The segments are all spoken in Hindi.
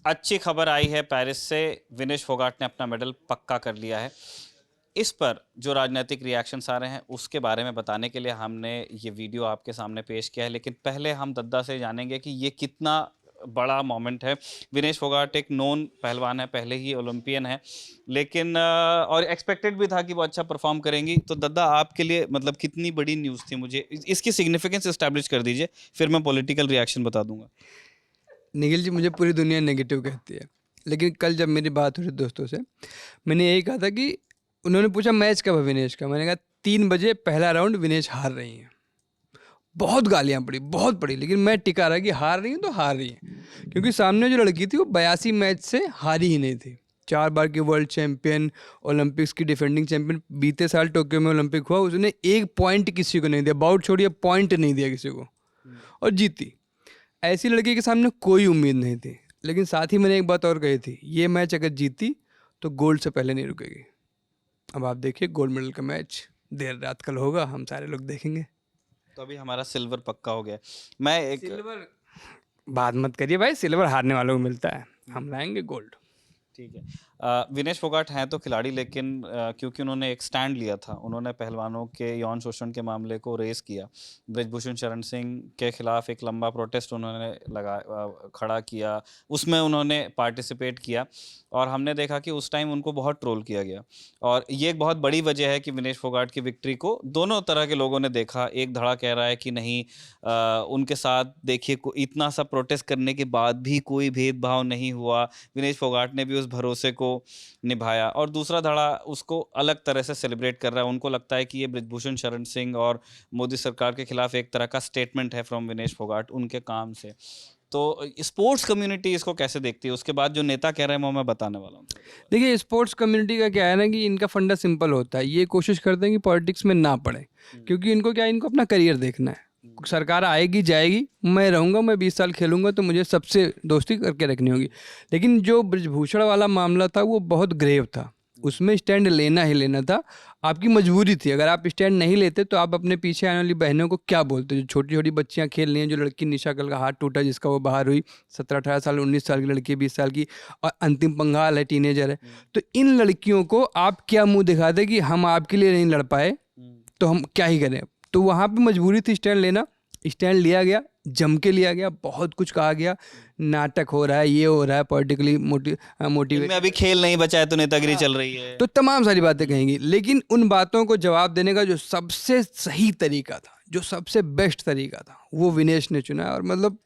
अच्छी खबर आई है पेरिस से, विनेश फोगाट ने अपना मेडल पक्का कर लिया है। इस पर जो राजनीतिक रिएक्शंस आ रहे हैं उसके बारे में बताने के लिए हमने ये वीडियो आपके सामने पेश किया है, लेकिन पहले हम दद्दा से जानेंगे कि ये कितना बड़ा मोमेंट है। विनेश फोगाट एक नोन पहलवान है, पहले ही ओलंपियन है, लेकिन और एक्सपेक्टेड भी था कि वो अच्छा परफॉर्म करेंगी। तो दद्दा, आपके लिए मतलब कितनी बड़ी न्यूज़ थी, मुझे इसकी सिग्निफिकेंस एस्टैब्लिश कर दीजिए, फिर मैं पॉलिटिकल रिएक्शन बता दूंगा। निखिल जी, मुझे पूरी दुनिया नेगेटिव कहती है, लेकिन कल जब मेरी बात हो रही दोस्तों से, मैंने यही कहा था कि उन्होंने पूछा मैच कब है विनेश का, मैंने कहा 3 बजे पहला राउंड विनेश हार रही हैं। बहुत गालियाँ पड़ी, बहुत पड़ी, लेकिन मैं टिका रहा कि हार रही हैं तो हार रही हैं, क्योंकि सामने जो लड़की थी वो 82 मैच से हारी ही नहीं थी। 4 बार की वर्ल्ड चैंपियन, ओलंपिक्स की डिफेंडिंग चैंपियन, बीते साल टोक्यो में ओलंपिक हुआ, उसने एक पॉइंट किसी को नहीं दिया, बाउट छोड़िए, पॉइंट नहीं दिया किसी को, और जीती। ऐसी लड़की के सामने कोई उम्मीद नहीं थी। लेकिन साथ ही मैंने एक बात और कही थी, ये मैच अगर जीती तो गोल्ड से पहले नहीं रुकेगी। अब आप देखिए, गोल्ड मेडल का मैच देर रात कल होगा, हम सारे लोग देखेंगे। तो अभी हमारा सिल्वर पक्का हो गया। मैं एक सिल्वर बात मत करिए भाई, सिल्वर हारने वालों को मिलता है, हम लाएंगे गोल्ड। ठीक है। विनेश फोगाट हैं तो खिलाड़ी, लेकिन क्योंकि उन्होंने एक स्टैंड लिया था, उन्होंने पहलवानों के यौन शोषण के मामले को रेस किया। ब्रिजभूषण शरण सिंह के खिलाफ एक लंबा प्रोटेस्ट उन्होंने खड़ा किया, उसमें उन्होंने पार्टिसिपेट किया, और हमने देखा कि उस टाइम उनको बहुत ट्रोल किया गया। और ये एक बहुत बड़ी वजह है कि विनेश फोगाट की विक्ट्री को दोनों तरह के लोगों ने देखा। एक धड़ा कह रहा है कि नहीं, उनके साथ देखिए इतना सा प्रोटेस्ट करने के बाद भी कोई भेदभाव नहीं हुआ, विनेश फोगाट ने भी उस भरोसे को निभाया। और दूसरा धड़ा उसको अलग तरह से सेलिब्रेट कर रहा है, उनको लगता है कि ये ब्रिजभूषण शरण सिंह और मोदी सरकार के खिलाफ एक तरह का स्टेटमेंट है फ्रॉम विनेश फोगाट उनके काम से। तो स्पोर्ट्स कम्युनिटी इसको कैसे देखती है? उसके बाद जो नेता कह रहे हैं वो मैं बताने वाला हूँ। देखिए, स्पोर्ट्स कम्युनिटी का क्या है ना कि इनका फंडा सिंपल होता है, ये कोशिश करते हैं कि पॉलिटिक्स में ना पड़े, क्योंकि इनको क्या है, इनको अपना करियर देखना है। सरकार आएगी जाएगी, मैं रहूँगा, मैं 20 साल खेलूंगा, तो मुझे सबसे दोस्ती करके रखनी होगी। लेकिन जो ब्रिजभूषण वाला मामला था वो बहुत ग्रेव था, उसमें स्टैंड लेना ही लेना था, आपकी मजबूरी थी। अगर आप स्टैंड नहीं लेते तो आप अपने पीछे आने वाली बहनों को क्या बोलते? जो छोटी छोटी बच्चियां खेल रही हैं, जो लड़की निशा कल का हाथ टूटा जिसका, वो बाहर हुई, 17-18 साल 19 साल की लड़की, 20 साल की, और अंतिम पंगाल है, टीनेजर है। तो इन लड़कियों को आप क्या मुंह दिखाते कि हम आपके लिए नहीं लड़ पाए, तो हम क्या ही करें? तो वहाँ पे मजबूरी थी स्टैंड लेना, स्टैंड लिया गया, जम के लिया गया, बहुत कुछ कहा गया, नाटक हो रहा है, ये हो रहा है, पॉलिटिकली मोटिवेट, इनमें अभी खेल नहीं बचा है तो नेतागिरी चल रही है। तो तमाम सारी बातें कहेंगी। लेकिन उन बातों को जवाब देने का जो सबसे सही तरीका था, जो सबसे बेस्ट तरीका था, वो विनेश ने चुना। और मतलब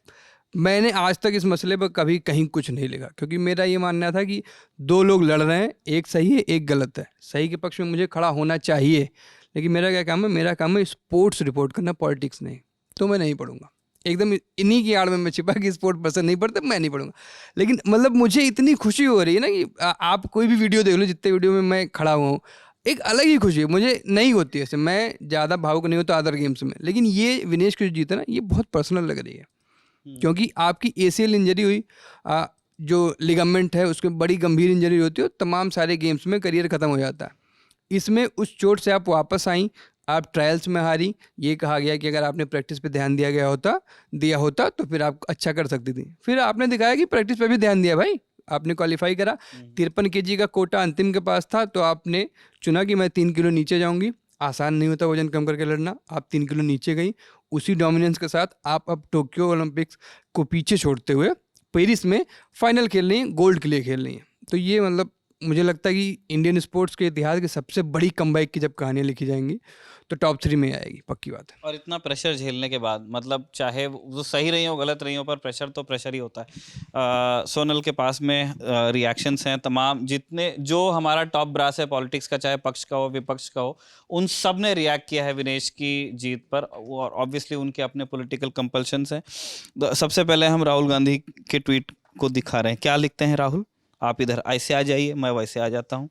मैंने आज तक इस मसले पर कभी कहीं कुछ नहीं लिखा, क्योंकि मेरा ये मानना था कि 2 लोग लड़ रहे हैं, एक सही है एक गलत है, सही के पक्ष में मुझे खड़ा होना चाहिए। लेकिन मेरा क्या काम है? मेरा काम है स्पोर्ट्स रिपोर्ट करना, पॉलिटिक्स नहीं। तो मैं नहीं पढ़ूंगा, एकदम इन्हीं की आड़ में मैं छिपा कि स्पोर्ट पसंद नहीं पड़ता, मैं नहीं पढ़ूंगा। लेकिन मतलब मुझे इतनी खुशी हो रही है ना कि आप कोई भी वीडियो देख लो, जितने वीडियो में मैं खड़ा हुआ हूँ, एक अलग ही खुशी है मुझे। नहीं होती ऐसे, मैं ज़्यादा भावुक नहीं होता अदर गेम्स में, लेकिन ये विनेश की जो जीत है ना, ये बहुत पर्सनल लग रही है। क्योंकि आपकी ACL इंजरी हुई, जो लिगामेंट है उसमें बड़ी गंभीर इंजरी होती है, तमाम सारे गेम्स में करियर ख़त्म हो जाता है। इसमें उस चोट से आप वापस आई, आप ट्रायल्स में हारी, ये कहा गया कि अगर आपने प्रैक्टिस पे ध्यान दिया होता तो फिर आप अच्छा कर सकती थी। फिर आपने दिखाया कि प्रैक्टिस पे भी ध्यान दिया भाई, आपने क्वालिफाई करा। 53 kg का कोटा अंतिम के पास था, तो आपने चुना कि मैं 3 किलो नीचे जाऊंगी। आसान नहीं होता वजन कम करके लड़ना, आप 3 किलो नीचे गई। उसी डोमिनेंस के साथ आप अब टोक्यो ओलंपिक्स को पीछे छोड़ते हुए पेरिस में फाइनल खेल रही हैं, गोल्ड के लिए खेल रही हैं। तो ये मतलब मुझे लगता है कि इंडियन स्पोर्ट्स के इतिहास की सबसे बड़ी कमबैक की जब कहानियाँ लिखी जाएंगी तो टॉप 3 में आएगी, पक्की बात है। और इतना प्रेशर झेलने के बाद, मतलब चाहे वो सही रही हो गलत रही हो, पर प्रेशर तो प्रेशर ही होता है। सोनल के पास में रिएक्शंस हैं तमाम, जितने जो हमारा टॉप ब्रास है पॉलिटिक्स का, चाहे पक्ष का हो विपक्ष का हो, उन सब ने रिएक्ट किया है विनेश की जीत पर, और ऑब्वियसली उनके अपने पॉलिटिकल कंपल्शंस हैं। सबसे पहले हम राहुल गांधी के ट्वीट को दिखा रहे हैं, क्या लिखते हैं राहुल? आप इधर ऐसे आ जाइए, मैं वैसे आ जाता हूँ।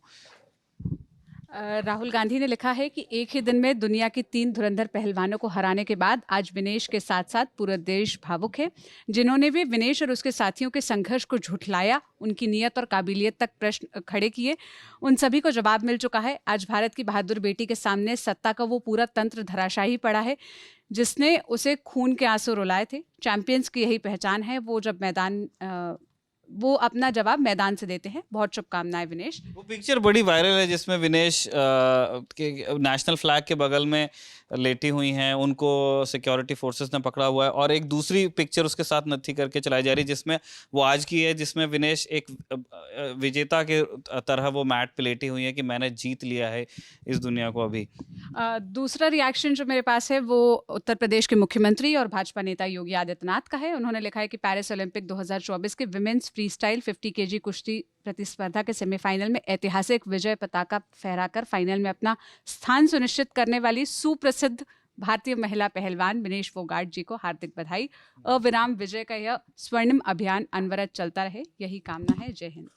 राहुल गांधी ने लिखा है कि एक ही दिन में दुनिया की 3 धुरंधर पहलवानों को हराने के बाद आज विनेश के साथ साथ पूरा देश भावुक है। जिन्होंने भी विनेश और उसके साथियों के संघर्ष को झुठलाया, उनकी नीयत और काबिलियत तक प्रश्न खड़े किए, उन सभी को जवाब मिल चुका है। आज भारत की बहादुर बेटी के सामने सत्ता का वो पूरा तंत्र धराशायी पड़ा है जिसने उसे खून के आंसू रुलाए थे। चैंपियंस की यही पहचान है, वो जब मैदान वो अपना जवाब मैदान से देते हैं। बहुत शुभकामनाएं विनेश। वो पिक्चर बड़ी वायरल है जिसमें विनेश के नेशनल फ्लैग के बगल में लेटी हुई हैं, उनको सिक्योरिटी फोर्सेस ने पकड़ा हुआ है, और एक दूसरी पिक्चर उसके साथ नत्थी करके चलाई जा रही है जिसमें वो आज की है, जिसमें विनेश एक विजेता के तरह वो मैट पे लेटी हुई है कि मैंने जीत लिया है इस दुनिया को अभी। दूसरा रिएक्शन जो मेरे पास है वो उत्तर प्रदेश के मुख्यमंत्री और भाजपा नेता योगी आदित्यनाथ का है। उन्होंने लिखा है कि पेरिस ओलंपिक 2024 के विमेंस फ्री स्टाइल 50 kg कुश्ती प्रतिस्पर्धा के सेमीफाइनल में ऐतिहासिक विजय पताका फहराकर फाइनल में अपना स्थान सुनिश्चित करने वाली सुप्रसिद्ध भारतीय महिला पहलवान विनेश फोगाट जी को हार्दिक बधाई। अविराम विजय का यह स्वर्णिम अभियान अनवरत चलता रहे, यही कामना है। जय हिंद।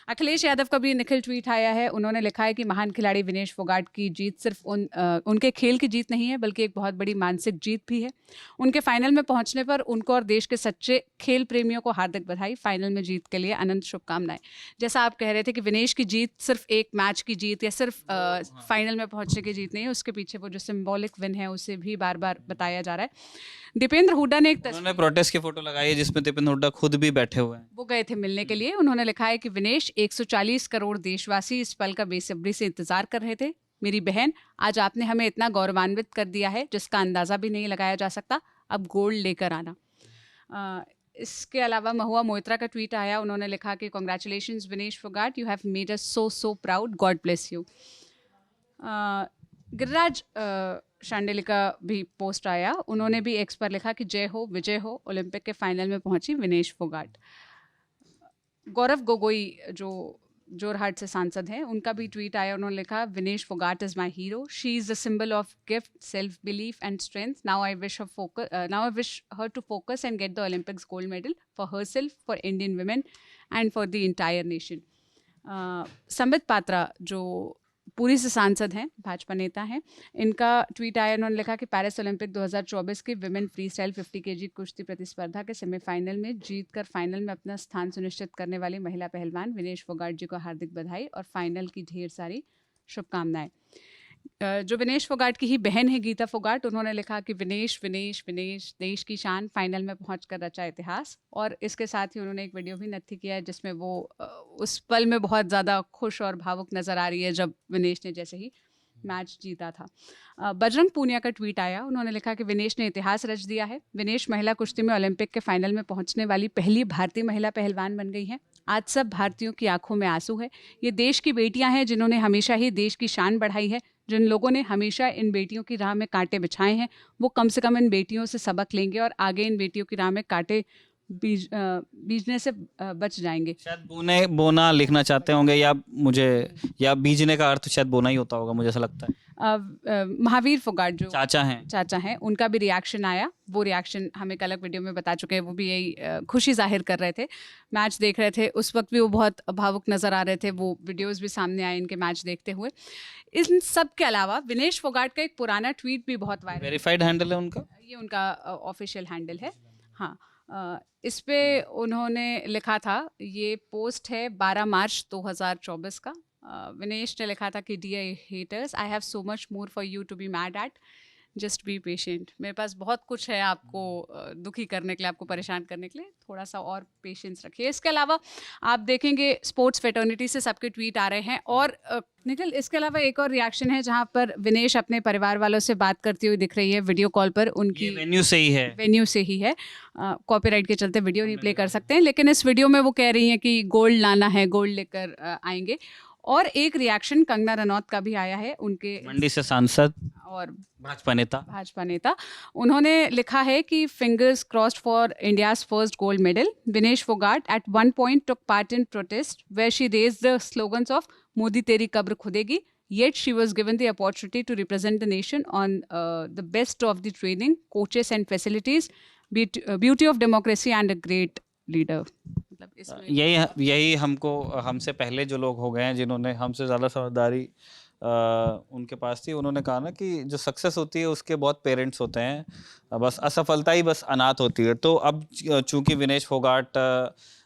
अखिलेश यादव का भी निखिल ट्वीट आया है। उन्होंने लिखा है कि महान खिलाड़ी विनेश फोगाट की जीत सिर्फ उनके खेल की जीत नहीं है, बल्कि एक बहुत बड़ी मानसिक जीत भी है। उनके फाइनल में पहुंचने पर उनको और देश के सच्चे खेल प्रेमियों को हार्दिक बधाई। फाइनल में जीत के लिए अनंत शुभकामनाएं। जैसा आप कह रहे थे कि विनेश की जीत सिर्फ एक मैच की जीत या सिर्फ फाइनल में पहुंचने की जीत नहीं है, उसके पीछे वो जो सिंबॉलिक विन है उसे भी बार बार बताया जा रहा है। दीपेंद्र हुड्डा ने एक उन्होंने प्रोटेस्ट की फोटो लगाई है जिसमें दीपेंद्र हुड्डा खुद भी बैठे हुए हैं। वो गए थे मिलने के लिए। उन्होंने लिखा है कि विनेश 140 करोड़ देशवासी इस पल का बेसब्री से इंतजार कर रहे थे। मेरी बहन, आज आपने हमें इतना गौरवान्वित कर दिया है जिसका अंदाजा भी नहीं लगाया जा सकता। अब गोल्ड लेकर आना। इसके अलावा महुआ मोइत्रा का ट्वीट आया। उन्होंने लिखा कि congratulations Vinesh Phogat, you have made us so proud, God bless you. Giriraj Shandil का भी पोस्ट आया। उन्होंने भी एक्स पर लिखा कि जय हो विजय हो, ओलंपिक के फाइनल में पहुंची विनेश फोगाट। गौरव गोगोई जो जोरहाट से सांसद हैं, उनका भी ट्वीट आया। उन्होंने लिखा Vinesh Phogat is my hero, she is the symbol of gift, self belief and strength. Now I wish her to focus and get the Olympics gold medal for herself, for Indian women and for the entire nation. Sambit Patra जो पूरी से सांसद हैं, भाजपा नेता हैं, इनका ट्वीट आया। उन्होंने लिखा कि पेरिस ओलंपिक 2024 की विमेन फ्री स्टाइल 50 kg कुश्ती प्रतिस्पर्धा के सेमीफाइनल में जीतकर फाइनल में अपना स्थान सुनिश्चित करने वाली महिला पहलवान विनेश फोगाट जी को हार्दिक बधाई और फाइनल की ढेर सारी शुभकामनाएं। जो विनेश फोगाट की ही बहन है गीता फोगाट, उन्होंने लिखा कि विनेश विनेश विनेश देश की शान, फाइनल में पहुंचकर रचा इतिहास। और इसके साथ ही उन्होंने एक वीडियो भी नत्थी किया है जिसमें वो उस पल में बहुत ज़्यादा खुश और भावुक नज़र आ रही है जब विनेश ने जैसे ही मैच जीता था। बजरंग पूनिया का ट्वीट आया। उन्होंने लिखा कि विनेश ने इतिहास रच दिया है। विनेश महिला कुश्ती में ओलंपिक के फाइनल में पहुंचने वाली पहली भारतीय महिला पहलवान बन गई हैं। आज सब भारतीयों की आंखों में आंसू है। ये देश की बेटियां हैं जिन्होंने हमेशा ही देश की शान बढ़ाई है। जिन लोगों ने हमेशा इन बेटियों की राह में कांटे बिछाए हैं, वो कम से कम इन बेटियों से सबक लेंगे और आगे इन बेटियों की राह में कांटे बीजने से बच जाएंगे। शायद बोना लिखना चाहते होंगे, या बीजने का अर्थ शायद बोना ही होता होगा, मुझे ऐसा लगता है। महावीर फोगाट जो चाचा हैं, उनका भी रिएक्शन आया। वो रिएक्शन हम एक अलग वीडियो में बता चुके हैं। वो भी यही खुशी जाहिर कर रहे थे, मैच देख रहे थे। उस वक्त भी वो बहुत भावुक नज़र आ रहे थे। वो वीडियोस भी सामने आए इनके मैच देखते हुए। इन सब के अलावा विनेश फोगाट का एक पुराना ट्वीट भी बहुत वायरल, वेरीफाइड हैंडल है उनका, ये उनका ऑफिशियल हैंडल है। हाँ, इस पे उन्होंने लिखा था, ये पोस्ट है 12 मार्च 2024 का। विनेश ने लिखा था कि dear haters, I have so much more for you to be mad at, just be patient. मेरे पास बहुत कुछ है आपको दुखी करने के लिए, आपको परेशान करने के लिए, थोड़ा सा और पेशेंस रखिए। इसके अलावा आप देखेंगे स्पोर्ट्स फेटर्निटी से सबके ट्वीट आ रहे हैं। और निखिल, इसके अलावा एक और रिएक्शन है जहां पर विनेश अपने परिवार वालों से बात करती हुई दिख रही है वीडियो कॉल पर। उनकी वेन्यू से ही है, कॉपीराइट के चलते वीडियो नहीं प्ले कर सकते हैं, लेकिन इस वीडियो में वो कह रही हैं कि गोल्ड लाना है, गोल्ड लेकर आएंगे। और एक रिएक्शन कंगना रनौत का भी आया है, उनके मंडी से सांसद और भाजपा नेता। उन्होंने लिखा है कि fingers crossed for India's first gold medal. Vinesh Phogat at one point took part in protest where she raised the slogans of Modi तेरी कब्र खुदेगी, yet she was given the opportunity to represent the nation on the best of the training, coaches and facilities, beauty of democracy and a great leader. यही हमसे पहले जो लोग हो गए हैं जिन्होंने हमसे ज़्यादा समझदारी उनके पास थी, उन्होंने कहा ना कि जो सक्सेस होती है उसके बहुत पेरेंट्स होते हैं, बस असफलता ही बस अनाथ होती है। तो अब चूंकि विनेश फोगाट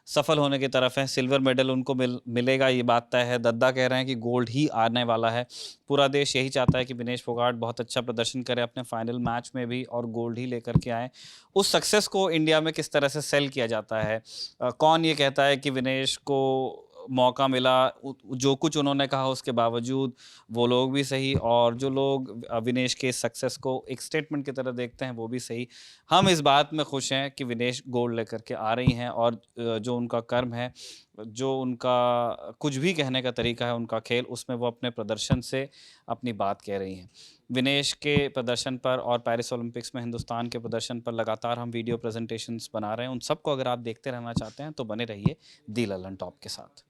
सफल होने की तरफ हैं। सिल्वर मेडल उनको मिलेगा, ये बात तय है। दद्दा कह रहे हैं कि गोल्ड ही आने वाला है। पूरा देश यही चाहता है कि विनेश फोगाट बहुत अच्छा प्रदर्शन करे अपने फाइनल मैच में भी और गोल्ड ही लेकर के आए। उस सक्सेस को इंडिया में किस तरह से सेल किया जाता है, कौन ये कहता है कि विनेश को मौका मिला, जो कुछ उन्होंने कहा उसके बावजूद, वो लोग भी सही, और जो लोग विनेश के सक्सेस को एक स्टेटमेंट की तरह देखते हैं वो भी सही। हम इस बात में खुश हैं कि विनेश गोल्ड लेकर के आ रही हैं, और जो उनका कर्म है, जो उनका कुछ भी कहने का तरीका है, उनका खेल, उसमें वो अपने प्रदर्शन से अपनी बात कह रही हैं। विनेश के प्रदर्शन पर और पेरिस ओलंपिक्स में हिंदुस्तान के प्रदर्शन पर लगातार हम वीडियो प्रेजेंटेशंस बना रहे हैं। उन सबको अगर आप देखते रहना चाहते हैं तो बने रहिए दी ललन टॉप के साथ।